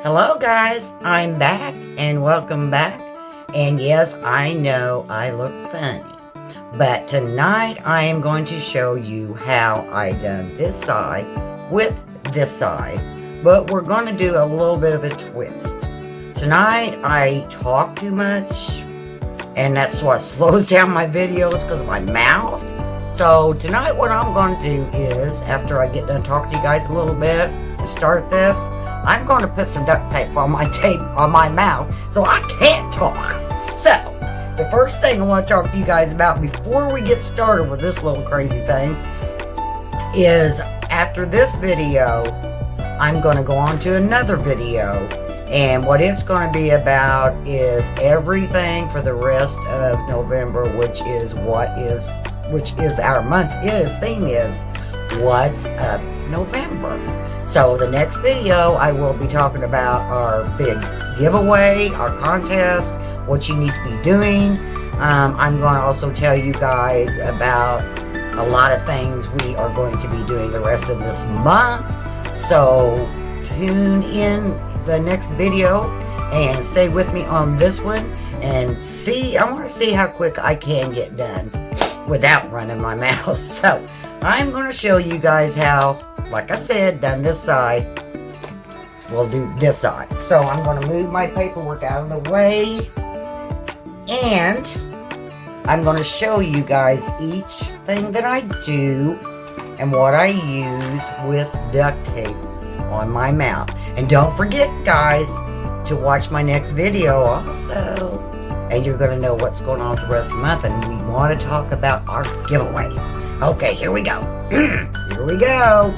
Hello, guys. I'm back and welcome back. And yes, I know I look funny, but tonight I am going to show you how I done this side with this side, but we're going to do a little bit of a twist. Tonight I talk too much, and that's what slows down my videos because of my mouth. So tonight what I'm going to do is, after I get done talking to you guys a little bit to start this, I'm going to put some duct tape on my mouth so I can't talk. So the first thing I want to talk to you guys about before we get started with this little crazy thing is, after this video I'm going to go on to another video, and what it's going to be about is everything for the rest of November, which is our theme is What's Up November. So the next video I will be talking about our big giveaway, our contest, what you need to be doing. I'm going to also tell you guys about a lot of things we are going to be doing the rest of this month. So tune in the next video and stay with me on this one and I want to see how quick I can get done without running my mouth. So I'm going to show you guys how, like I said, done this side, we'll do this side. So I'm going to move my paperwork out of the way, and I'm going to show you guys each thing that I do and what I use with duct tape on my mouth. And don't forget, guys, to watch my next video also, and you're going to know what's going on with the rest of the month, and we want to talk about our giveaway. Okay, here we go. Here we go.